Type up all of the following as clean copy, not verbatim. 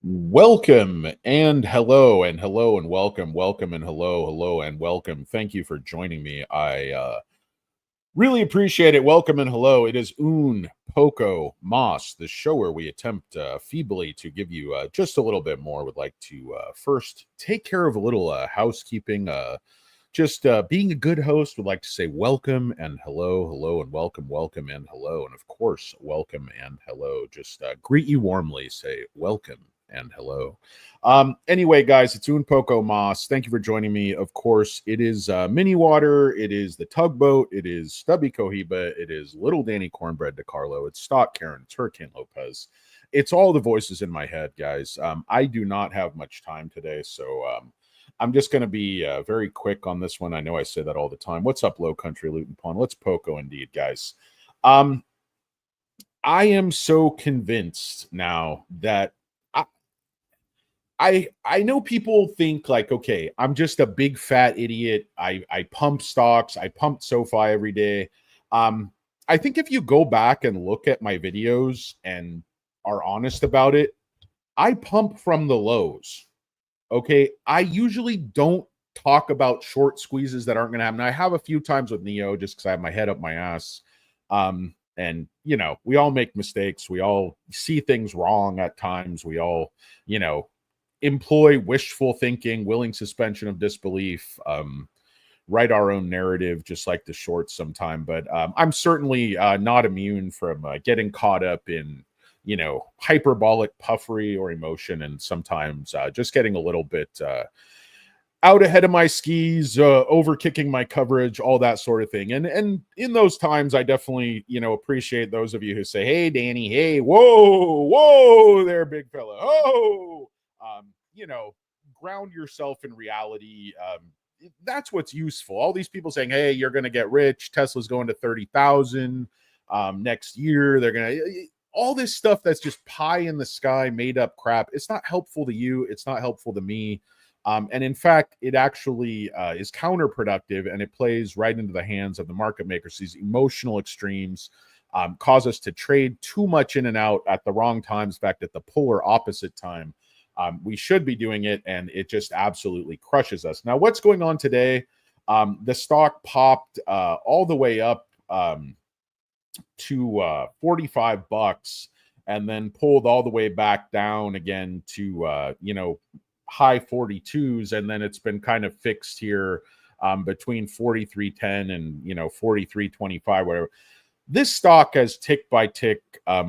Welcome and hello and hello and welcome and hello and welcome. Thank you for joining me. I really appreciate it. Welcome and hello. It is Un Poco Mas, the show where we attempt feebly to give you just a little bit more. Would like to first take care of a little housekeeping. Just being a good host, would like to say welcome and hello and welcome and hello. And of course, welcome and hello. Just greet you warmly, say welcome and hello. Anyway, guys, it's Un Poco Mas. Thank you for joining me. Of course, it is Mini Water, it is the Tugboat, it is Stubby Cohiba, it is Little Danny Cornbread DeCarlo, it's Stock Karen, it's Hurricane Lopez. It's all the voices in my head, guys. I do not have much time today, so I'm just going to be very quick on this one. I know I say that all the time. What's up, Low Country Luton Pond? Let's Poco indeed, guys. I am so convinced now that I know people think like, okay, I'm just a big fat idiot. I pump stocks. I pump SoFi every day. I think if you go back and look at my videos and are honest about it, I pump from the lows. Okay, I usually don't talk about short squeezes that aren't going to happen. I have a few times with Neo just because I have my head up my ass. And you know, we all make mistakes. We all see things wrong at times. We all, you know, employ wishful thinking, willing suspension of disbelief, write our own narrative, just like the shorts sometime. But I'm certainly not immune from getting caught up in, you know, hyperbolic puffery or emotion, and sometimes just getting a little bit out ahead of my skis, over kicking my coverage, all that sort of thing. And in those times, I definitely, you know, appreciate those of you who say, "Hey, Danny, hey, whoa there, big fella, oh." You know, ground yourself in reality. That's what's useful. All these people saying, "Hey, you're going to get rich. Tesla's going to 30,000 next year. They're going to." All this stuff that's just pie in the sky, made up crap. It's not helpful to you. It's not helpful to me. And in fact, it actually is counterproductive, and it plays right into the hands of the market makers. These emotional extremes cause us to trade too much in and out at the wrong times. In fact, at the polar opposite time. We should be doing it, and it just absolutely crushes us. Now, what's going on today? The stock popped all the way up to 45 bucks and then pulled all the way back down again to, you know, high 42s. And then it's been kind of fixed here between 43.10 and, you know, 43.25, whatever. This stock has tick by tick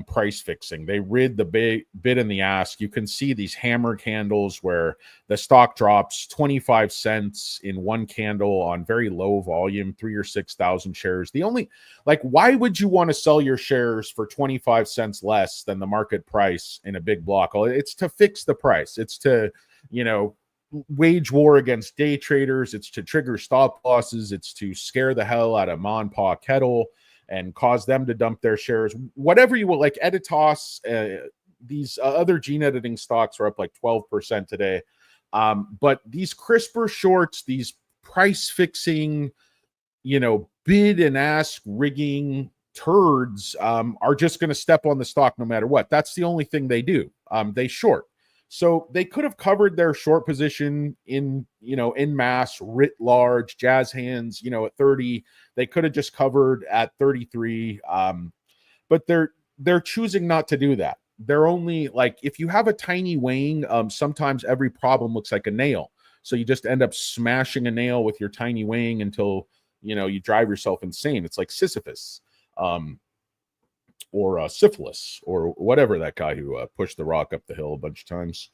price fixing. They rid the bid and the ask. You can see these hammer candles where the stock drops 25 cents in one candle on very low volume, 3 or 6,000 shares. The only, like, why would you want to sell your shares for 25 cents less than the market price in a big block? Well, it's to fix the price. It's to, you know, wage war against day traders. It's to trigger stop losses. It's to scare the hell out of Ma and Pa Kettle and cause them to dump their shares, whatever you will. Like Editas, these other gene editing stocks are up like 12% today. But these Crispr shorts, these price fixing, you know, bid and ask rigging turds are just going to step on the stock no matter what. That's the only thing they do. They short. So they could have covered their short position in, you know, in mass, writ large, jazz hands, you know, at 30. They could have just covered at 33. But they're choosing not to do that. They're only like, if you have a tiny weighing, sometimes every problem looks like a nail. So you just end up smashing a nail with your tiny weighing until, you know, you drive yourself insane. It's like Sisyphus. Or syphilis, or whatever, that guy who pushed the rock up the hill a bunch of times.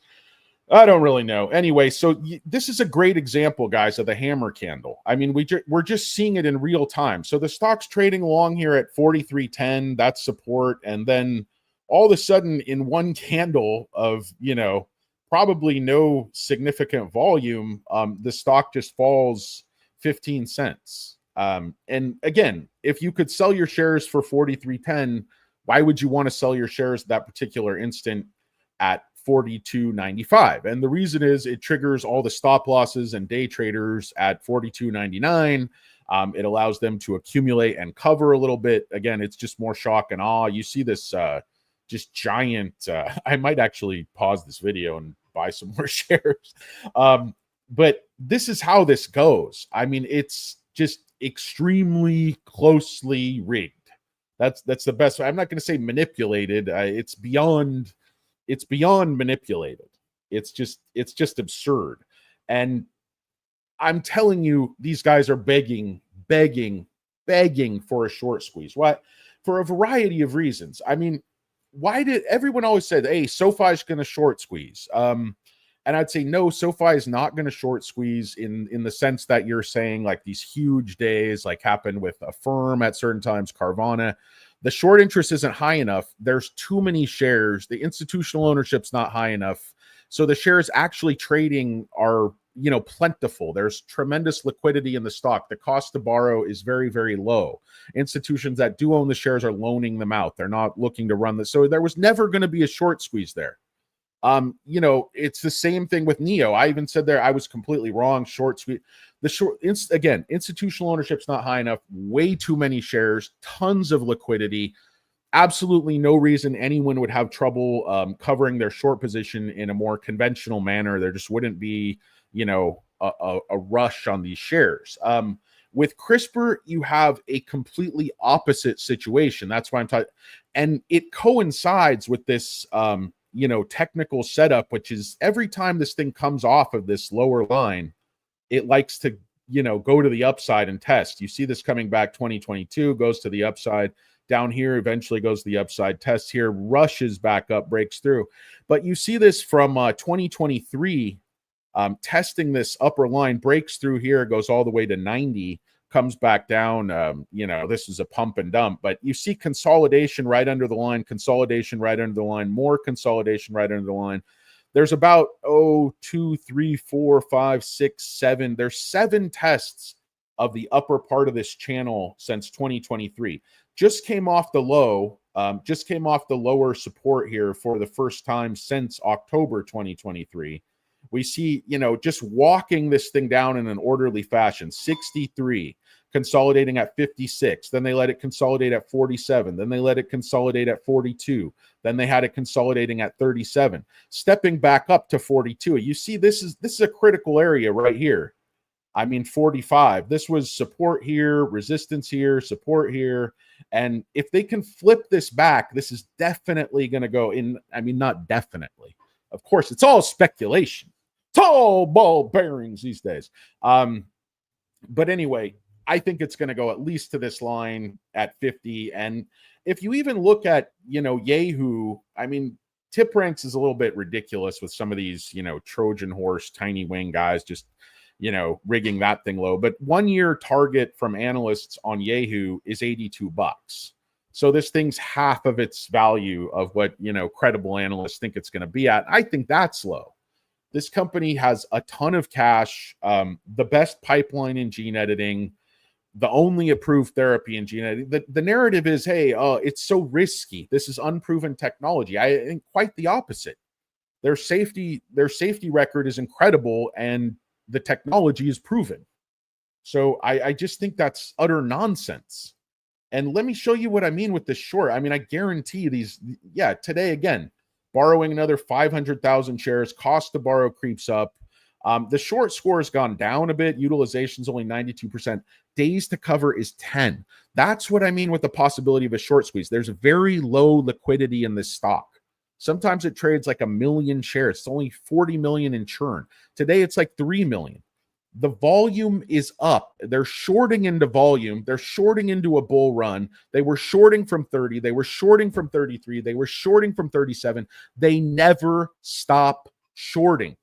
I don't really know. Anyway, so this is a great example, guys, of the hammer candle. I mean, we're just seeing it in real time. So the stock's trading along here at 43.10, that's support, and then all of a sudden in one candle of, you know, probably no significant volume, the stock just falls 15 cents. And again, if you could sell your shares for 43.10, why would you want to sell your shares at that particular instant at 42.95? And the reason is it triggers all the stop losses and day traders at 42.99. It allows them to accumulate and cover a little bit. Again, it's just more shock and awe. You see this just giant. I might actually pause this video and buy some more shares. But this is how this goes. I mean, it's just extremely closely rigged. That's the best. I'm not going to say manipulated. It's beyond manipulated. It's just absurd. And I'm telling you, these guys are begging for a short squeeze. What? For a variety of reasons. I mean, why did everyone always say, hey, SoFi is going to short squeeze? And I'd say, no, SoFi is not going to short squeeze in the sense that you're saying, like these huge days like happened with Affirm at certain times, Carvana. The short interest isn't high enough. There's too many shares. The institutional ownership's not high enough. So the shares actually trading are, plentiful. There's tremendous liquidity in the stock. The cost to borrow is very, very low. Institutions that do own the shares are loaning them out. They're not looking to run this. So there was never going to be a short squeeze there. It's the same thing with NEO. I even said there I was completely wrong. Short squeeze. Again, institutional ownership's not high enough. Way too many shares. Tons of liquidity. Absolutely no reason anyone would have trouble covering their short position in a more conventional manner. There just wouldn't be, a rush on these shares. With Crispr, you have a completely opposite situation. That's why I'm talking. And it coincides with this, technical setup, which is every time this thing comes off of this lower line, it likes to, go to the upside and test. You see this coming back 2022, goes to the upside. Down here, eventually goes to the upside, tests here, rushes back up, breaks through. But you see this from 2023, testing this upper line, breaks through here, goes all the way to 90, comes back down. This is a pump and dump, but you see consolidation right under the line, consolidation right under the line, more consolidation right under the line. There's about, 2, 3, 4, 5, 6, 7. There's 7 tests of the upper part of this channel since 2023. Just came off the low, just came off the lower support here for the first time since October 2023. We see, just walking this thing down in an orderly fashion, 63, consolidating at 56. Then they let it consolidate at 47. Then they let it consolidate at 42. Then they had it consolidating at 37, stepping back up to 42. You see, this is a critical area right here. I mean, 45. This was support here, resistance here, support here. And if they can flip this back, this is definitely going to go in. I mean, not definitely. Of course, it's all speculation. It's all ball bearings these days. But anyway, I think it's going to go at least to this line at 50. And if you even look at, Yahoo, I mean, tip ranks is a little bit ridiculous with some of these, Trojan horse, tiny wing guys just, rigging that thing low. But 1 year target from analysts on Yahoo is $82. So this thing's half of its value of what, credible analysts think it's going to be at. I think that's low. This company has a ton of cash, the best pipeline in gene editing, the only approved therapy in gene editing. The narrative is, hey, it's so risky. This is unproven technology. I think quite the opposite. Their safety record is incredible, and the technology is proven. So I just think that's utter nonsense. And let me show you what I mean with this short. I mean, I guarantee these, today again, borrowing another 500,000 shares, cost to borrow creeps up. The short score has gone down a bit. Utilization is only 92%. Days to cover is 10. That's what I mean with the possibility of a short squeeze. There's very low liquidity in this stock. Sometimes it trades like 1 million shares. It's only 40 million in churn. Today, it's like 3 million. The volume is up. They're shorting into volume. They're shorting into a bull run. They were shorting from 30. They were shorting from 33. They were shorting from 37. They never stop shorting.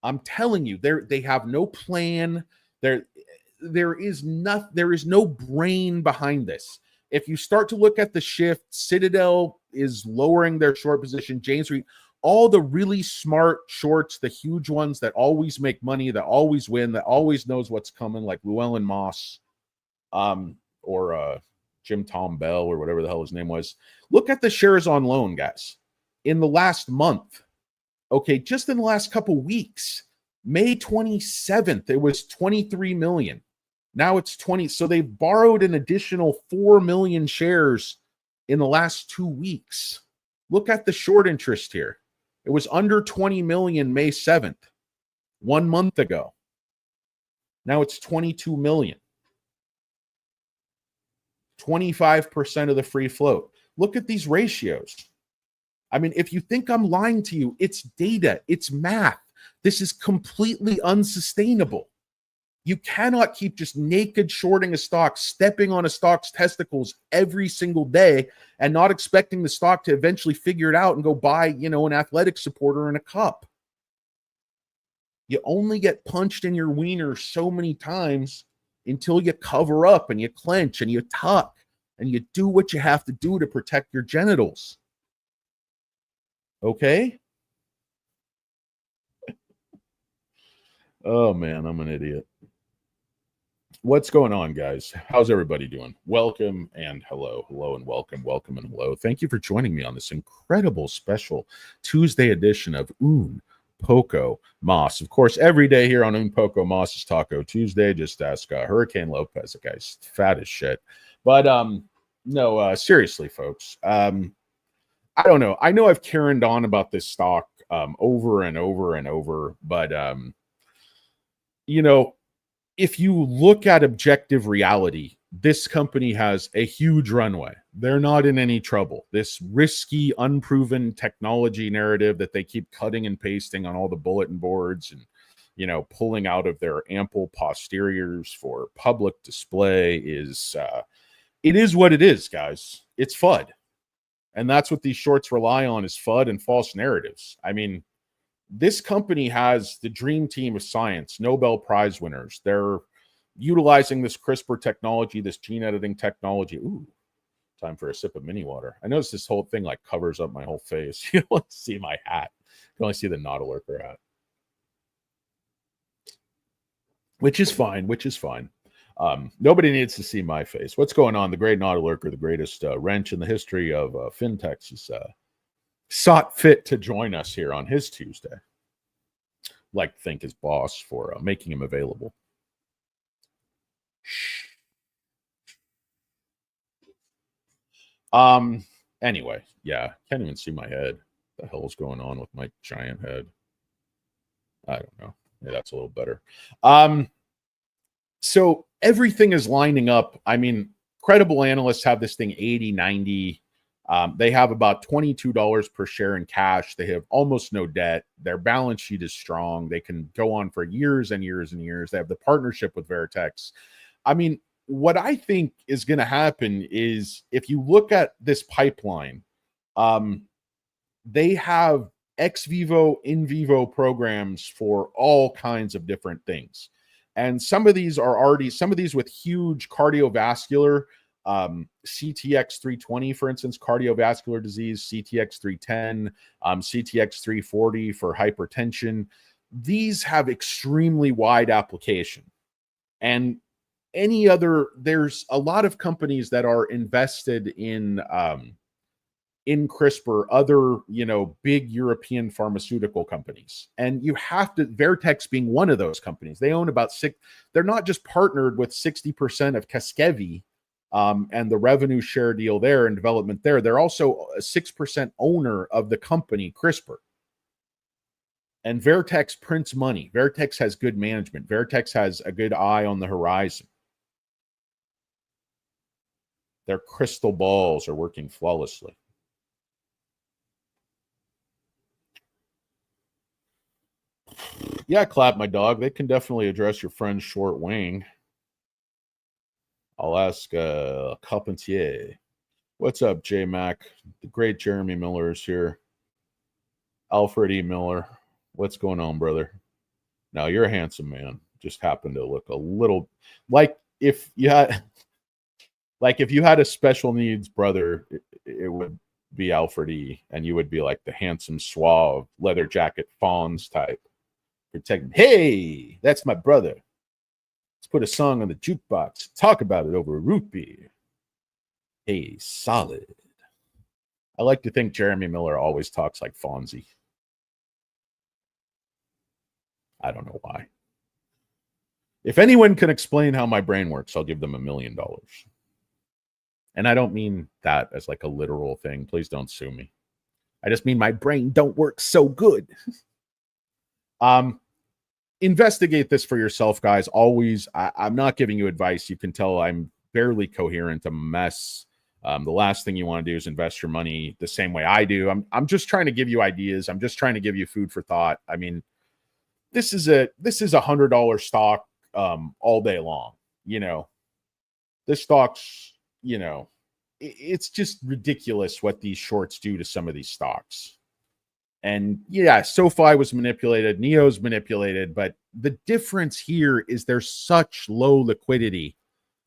I'm telling you, they have no plan. There is no brain behind this. If you start to look at the shift, Citadel is lowering their short position. James Reed, all the really smart shorts, the huge ones that always make money, that always win, that always knows what's coming, like Llewellyn Moss, or Jim Tom Bell, or whatever the hell his name was. Look at the shares on loan, guys. In the last month, okay, just in the last couple weeks, May 27th, it was 23 million. Now it's 20. So they borrowed an additional 4 million shares in the last 2 weeks. Look at the short interest here. It was under 20 million May 7th, 1 month ago. Now it's 22 million. 25% of the free float. Look at these ratios. I mean, if you think I'm lying to you, it's data, it's math. This is completely unsustainable. You cannot keep just naked shorting a stock, stepping on a stock's testicles every single day and not expecting the stock to eventually figure it out and go buy, an athletic supporter and a cup. You only get punched in your wiener so many times until you cover up and you clench and you tuck and you do what you have to do to protect your genitals. Okay? Oh, man, I'm an idiot. What's going on, guys? How's everybody doing? Welcome and hello. Hello and welcome. Welcome and hello. Thank you for joining me on this incredible special Tuesday edition of Un Poco Mas. Of course, every day here on Un Poco Mas is Taco Tuesday. Just ask Hurricane Lopez. The guy's fat as shit. But no, seriously, folks. I don't know. I know I've carried on about this stock over and over and over, but if you look at objective reality, this company has a huge runway. They're not in any trouble. This risky, unproven technology narrative that they keep cutting and pasting on all the bulletin boards and, pulling out of their ample posteriors for public display is, it is what it is, guys. It's FUD. And that's what these shorts rely on is FUD and false narratives. I mean, this company has the dream team of science, Nobel Prize winners. They're utilizing this CRISPR technology, this gene editing technology. Ooh, time for a sip of mini water. I noticed this whole thing like covers up my whole face. You don't want to see my hat. You can only see the Naughty Lurker hat. Which is fine. Nobody needs to see my face. What's going on? The great Naughty Lurker, the greatest wrench in the history of fintechs, is sought fit to join us here on his Tuesday. Like to thank his boss for making him available. Anyway, yeah, can't even see my head. What the hell's going on with my giant head? I don't know. Yeah, that's a little better. So everything is lining up. I mean, credible analysts have this thing 80, 90. They have about $22 per share in cash. They have almost no debt. Their balance sheet is strong. They can go on for years and years and years. They have the partnership with Vertex. I mean, what I think is going to happen is if you look at this pipeline, they have ex vivo, in vivo programs for all kinds of different things. And some of these with huge cardiovascular, CTX 320, for instance, cardiovascular disease, CTX 310, CTX 340 for hypertension. These have extremely wide application. And there's a lot of companies that are invested in CRISPR, other, big European pharmaceutical companies. And you have to, Vertex being one of those companies, they own they're not just partnered with 60% of Casgevy, and the revenue share deal there and development there. They're also a 6% owner of the company CRISPR. And Vertex prints money. Vertex has good management. Vertex has a good eye on the horizon. Their crystal balls are working flawlessly. Yeah, Clap, my dog. They can definitely address your friend's short wing. I'll ask Carpentier. What's up, J Mac? The great Jeremy Miller is here. Alfred E. Miller. What's going on, brother? Now, you're a handsome man. Just happen to look a little like if you had a special needs brother, it would be Alfred E. And you would be like the handsome, suave, leather jacket fawns type. Protect. Hey, that's my brother. Let's put a song on the jukebox. Talk about it over a root beer. Hey, solid. I like to think Jeremy Miller always talks like Fonzie. I don't know why. If anyone can explain how my brain works, I'll give them $1 million. And I don't mean that as like a literal thing. Please don't sue me. I just mean my brain don't work so good. Investigate this for yourself, guys. Always, I'm not giving you advice. You can tell I'm barely coherent, a mess. The last thing you want to do is invest your money the same way I do. I'm just trying to give you ideas. I'm just trying to give you food for thought. I mean, this is a $100 stock all day long. You know, this stock's, you know, it's just ridiculous what these shorts do to some of these stocks. And yeah, SoFi was manipulated, Neo's manipulated, but the difference here is there's such low liquidity.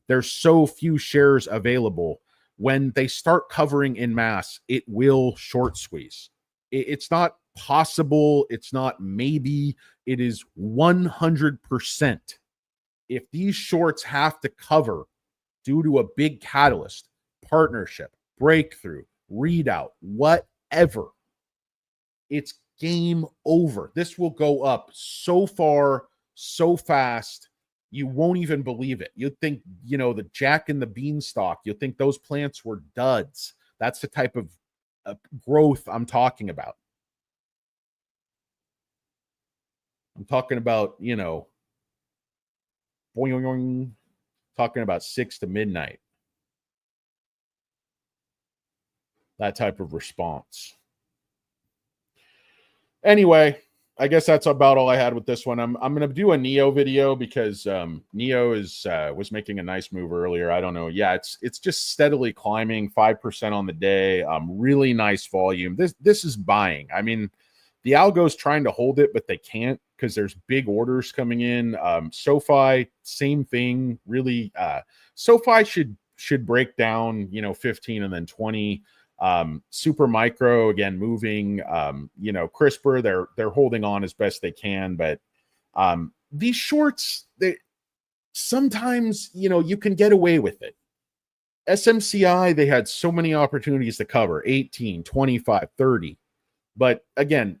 There's so few shares available. When they start covering in mass, it will short squeeze. It's not possible. It's not maybe. It is 100%. If these shorts have to cover due to a big catalyst, partnership, breakthrough, readout, whatever, it's game over. This will go up so far, so fast, you won't even believe it. You'd think, you know, the Jack and the Beanstalk, you'd think those plants were duds. That's the type of growth I'm talking about. I'm talking about, you know, boing, talking about 6 to midnight. That type of response. Anyway, I guess that's about all I had with this one. I'm going to do a Neo video because Neo was making a nice move earlier. I don't know. Yeah, it's just steadily climbing 5% on the day. Really nice volume. This is buying. I mean, the algo's trying to hold it, but they can't because there's big orders coming in. SoFi, same thing. Really, SoFi should break down, you know, 15 and then 20. Super Micro again moving. You know, Crispr, they're holding on as best they can, but these shorts, they sometimes, you know, you can get away with it. SMCI, they had so many opportunities to cover 18, 25, 30, but again,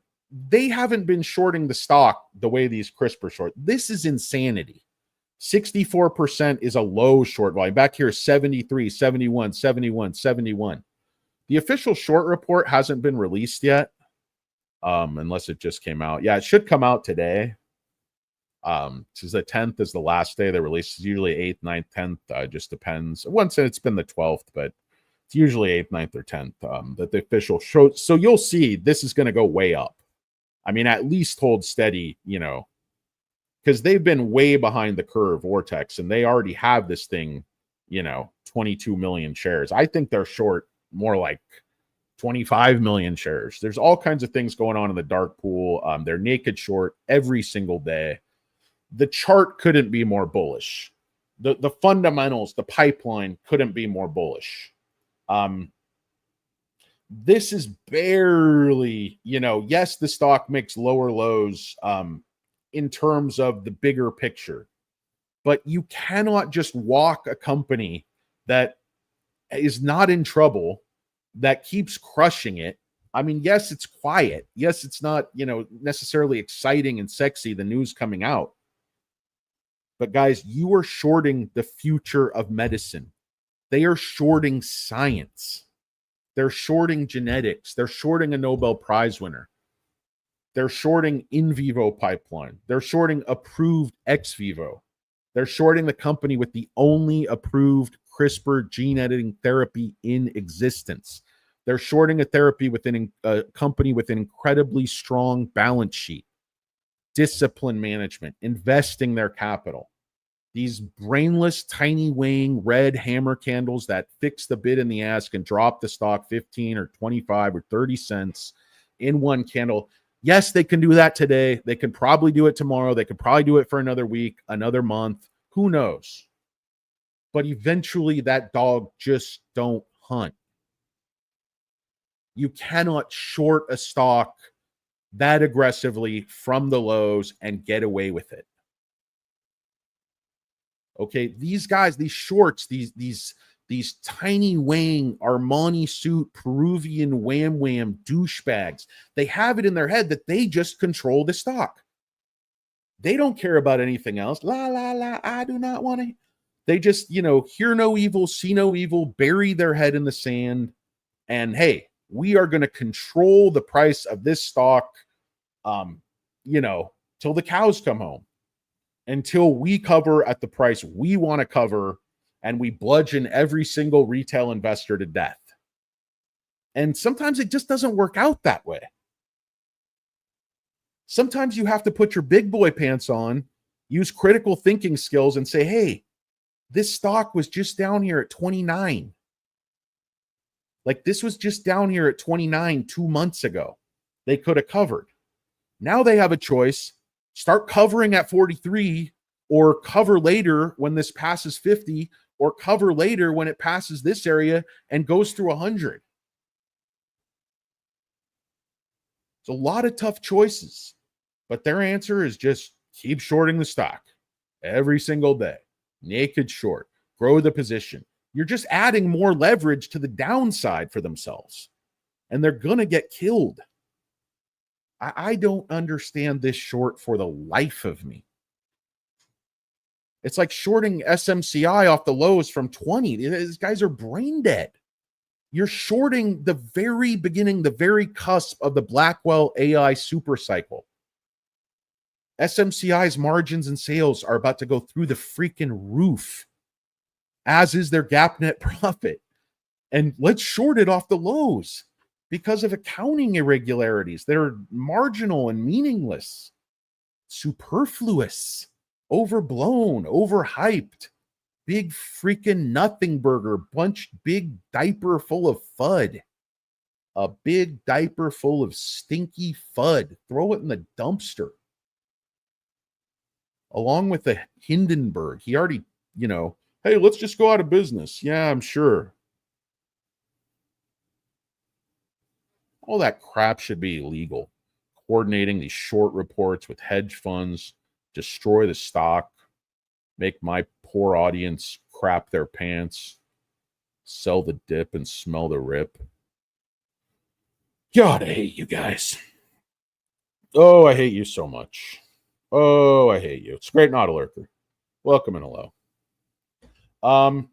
they haven't been shorting the stock the way these Crispr short. This is insanity. 64% is a low short volume. Back here, 73, 71, 71, 71. The official short report hasn't been released yet, unless it just came out. Yeah, it should come out today. Since the 10th is the last day they release. It's usually 8th, 9th, 10th. Just depends. Once it's been the 12th, but it's usually 8th, 9th, or 10th that the official show. So you'll see this is going to go way up. I mean, at least hold steady, you know, because they've been way behind the curve, Vortex, and they already have this thing, you know, 22 million shares. I think they're short more like 25 million shares. There's all kinds of things going on in the dark pool. They're naked short every single day. The chart couldn't be more bullish. The fundamentals, the pipeline couldn't be more bullish. This is barely, you know, yes, the stock makes lower lows in terms of the bigger picture, but you cannot just walk a company that is not in trouble, that keeps crushing it. I mean, yes, it's quiet. Yes, it's not, you know, necessarily exciting and sexy, the news coming out. But guys, you are shorting the future of medicine. They are shorting science. They're shorting genetics. They're shorting a Nobel Prize winner. They're shorting in vivo pipeline. They're shorting approved ex vivo. They're shorting the company with the only approved CRISPR gene editing therapy in existence. They're shorting a therapy within a company with an incredibly strong balance sheet, discipline management, investing their capital. These brainless, tiny weighing red hammer candles that fix the bid and the ask and drop the stock 15 or 25 or 30 cents in one candle. Yes, they can do that today. They can probably do it tomorrow. They could probably do it for another week, another month. Who knows? But eventually that dog just don't hunt. You cannot short a stock that aggressively from the lows and get away with it. Okay, these guys, these shorts, these tiny weighing Armani suit Peruvian wham douchebags, they have it in their head that they just control the stock. They don't care about anything else. La la la, I do not want to. They just, hear no evil, see no evil, bury their head in the sand. And hey, we are going to control the price of this stock, till the cows come home, until we cover at the price we want to cover, and we bludgeon every single retail investor to death. And sometimes it just doesn't work out that way. Sometimes you have to put your big boy pants on, use critical thinking skills, and say, hey, this stock was just down here at 29. Like, this was just down here at 29 2 months ago. They could have covered. Now they have a choice. Start covering at 43, or cover later when this passes 50, or cover later when it passes this area and goes through 100. It's a lot of tough choices, but their answer is just keep shorting the stock every single day. Naked short, grow the position. You're just adding more leverage to the downside for themselves, and they're going to get killed. I don't understand this short for the life of me. It's like shorting SMCI off the lows from 20. These guys are brain dead. You're shorting the very beginning, the very cusp of the Blackwell AI super cycle. SMCI's margins and sales are about to go through the freaking roof, as is their gap net profit. And let's short it off the lows because of accounting irregularities that are marginal and meaningless, superfluous, overblown, overhyped, big freaking nothing burger, big diaper full of FUD. A big diaper full of stinky FUD. Throw it in the dumpster. Along with the Hindenburg. He already, hey, let's just go out of business. Yeah, I'm sure. All that crap should be illegal. Coordinating these short reports with hedge funds, destroy the stock, make my poor audience crap their pants, sell the dip and smell the rip. God, I hate you guys. Oh, I hate you so much. Oh, I hate you. It's great not a lurker. Welcome and hello.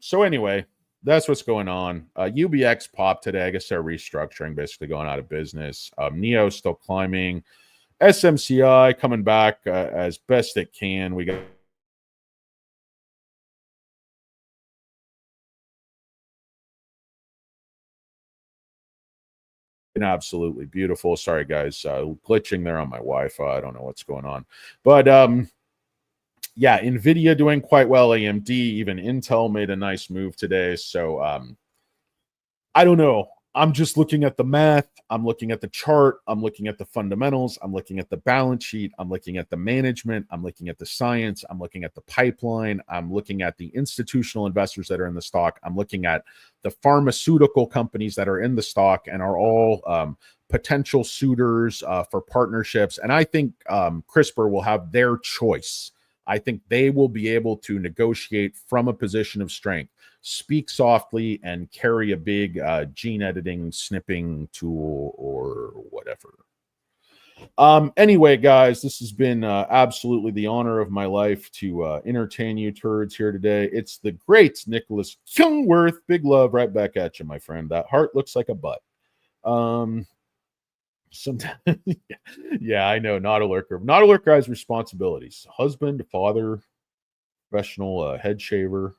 So anyway, that's what's going on. UBX popped today. I guess they're restructuring, basically going out of business. NEO still climbing. SMCI coming back as best it can. We got absolutely beautiful. Sorry, guys, glitching there on my Wi-Fi. I don't know what's going on, but yeah, Nvidia doing quite well. AMD, even Intel made a nice move today. So I don't know. I'm just looking at the math. I'm looking at the chart. I'm looking at the fundamentals. I'm looking at the balance sheet. I'm looking at the management. I'm looking at the science. I'm looking at the pipeline. I'm looking at the institutional investors that are in the stock. I'm looking at the pharmaceutical companies that are in the stock and are all potential suitors for partnerships. And I think Crispr will have their choice. I think they will be able to negotiate from a position of strength, speak softly, and carry a big gene editing snipping tool or whatever. Anyway, guys, this has been absolutely the honor of my life to entertain you turds here today. It's the great Nicholas Youngworth. Big love right back at you, my friend. That heart looks like a butt. Sometimes, yeah, I know. Not a lurker. Not a lurker has responsibilities. Husband, father, professional head shaver.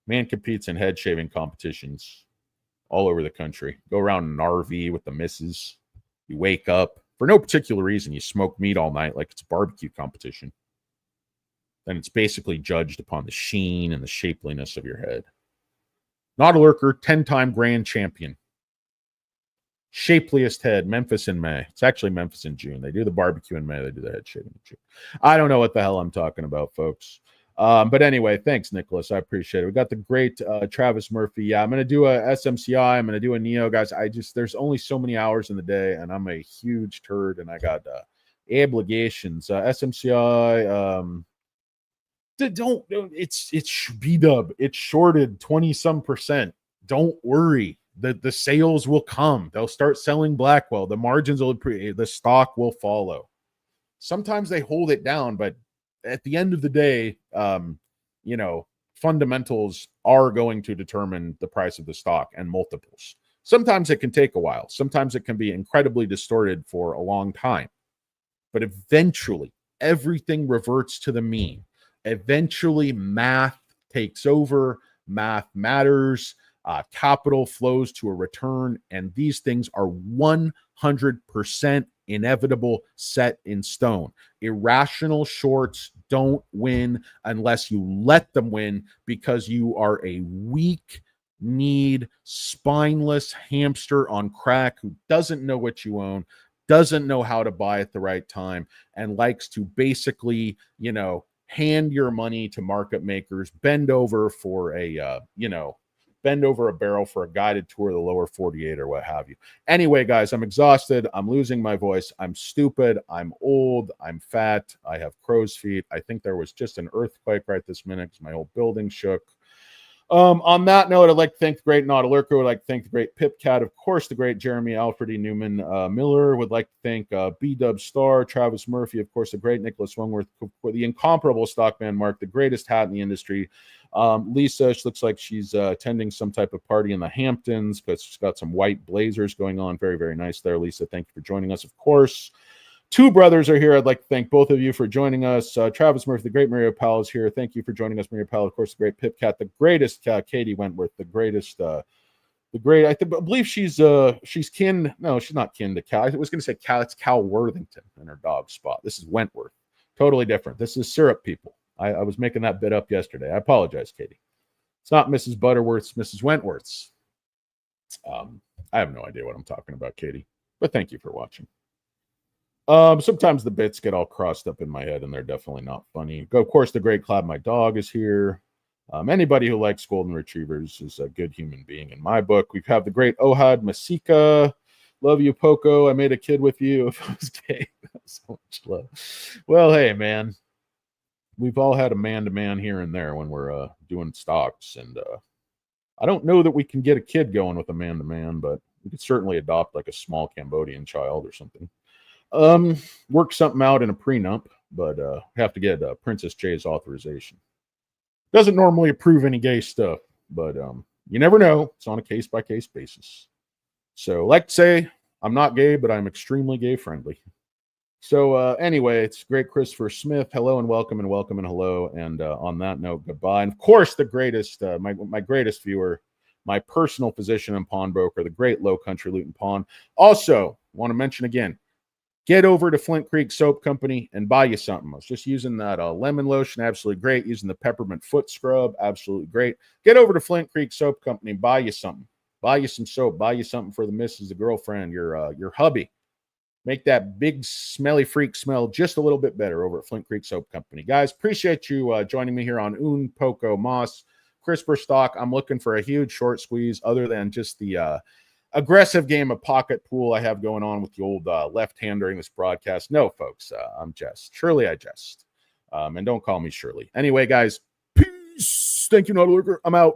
Man competes in head shaving competitions all over the country. Go around in an RV with the missus. You wake up for no particular reason. You smoke meat all night like it's a barbecue competition. Then it's basically judged upon the sheen and the shapeliness of your head. Not a lurker, 10-time grand champion. Shapeliest head, Memphis in May. It's actually Memphis in June. They do the barbecue in May. They do the head shaving in June. I don't know what the hell I'm talking about, folks. But anyway, thanks, Nicholas. I appreciate it. We got the great Travis Murphy. Yeah, I'm going to do a SMCI. I'm going to do a NEO, guys. There's only so many hours in the day, and I'm a huge turd, and I got obligations. SMCI, it's B-dub. It's shorted 20-some%. Don't worry. The sales will come. They'll start selling Blackwell. The margins will the stock will follow. Sometimes they hold it down, but at the end of the day, fundamentals are going to determine the price of the stock and multiples. Sometimes it can take a while. Sometimes it can be incredibly distorted for a long time. But eventually, everything reverts to the mean. Eventually, math takes over. Math matters. Capital flows to a return. And these things are 100% inevitable, set in stone. Irrational shorts don't win unless you let them win, because you are a weak-kneed, spineless hamster on crack who doesn't know what you own, doesn't know how to buy at the right time, and likes to basically, hand your money to market makers, bend over a barrel for a guided tour of the lower 48 or what have you. Anyway, guys, I'm exhausted. I'm losing my voice. I'm stupid. I'm old. I'm fat. I have crow's feet. I think there was just an earthquake right this minute because my whole building shook. On that note, I'd like to thank the great Nautilurco. I'd like to thank the great Pipcat, of course, the great Jeremy Alfred E. Newman Miller. Would like to thank B-Dub Star, Travis Murphy, of course, the great Nicholas Wengworth, for the incomparable Stockman Mark, the greatest hat in the industry. Lisa, she looks like she's attending some type of party in the Hamptons because she's got some white blazers going on. Very, very nice there, Lisa. Thank you for joining us, of course. Two brothers are here. I'd like to thank both of you for joining us. Travis Murphy, the great Mario Powell is here. Thank you for joining us, Mario Powell. Of course, the great Pipcat, the greatest Katie Wentworth, the greatest, I believe she's kin. No, she's not kin to Cal. I was going to say Cal. It's Cal Worthington in her dog spot. This is Wentworth. Totally different. This is syrup people. I was making that bit up yesterday. I apologize, Katie. It's not Mrs. Butterworth's, Mrs. Wentworth's. I have no idea what I'm talking about, Katie, but thank you for watching. Sometimes the bits get all crossed up in my head and they're definitely not funny. Of course, the great Clad, my dog, is here. Anybody who likes golden retrievers is a good human being in my book. We have the great Ohad Masika. Love you, Poco. I made a kid with you. If I was gay, so much love. Well, hey, man, we've all had a man-to-man here and there when we're doing stocks, and I don't know that we can get a kid going with a man-to-man, but we could certainly adopt like a small Cambodian child or something. Work something out in a prenup, but have to get Princess Jay's authorization. Doesn't normally approve any gay stuff, but you never know. It's on a case-by-case basis. So, like to say, I'm not gay, but I'm extremely gay-friendly. So, anyway, it's great Christopher Smith. Hello and welcome and welcome and hello. And on that note, goodbye. And, of course, the greatest, my greatest viewer, my personal physician and pawnbroker, the great Low Country Loot and Pawn. Also, want to mention again, get over to Flint Creek Soap Company and buy you something. I was just using that lemon lotion, absolutely great. Using the peppermint foot scrub, absolutely great. Get over to Flint Creek Soap Company and buy you something. Buy you some soap. Buy you something for the missus, the girlfriend, your hubby. Make that big smelly freak smell just a little bit better over at Flint Creek Soap Company. Guys, appreciate you joining me here on Un Poco Moss. Crispr stock, I'm looking for a huge short squeeze other than just the aggressive game of pocket pool I have going on with the old left hand during this broadcast. No, folks, I'm jest. Surely I jest. And don't call me Shirley. Anyway, guys, peace. Thank you, Nautilurker. I'm out.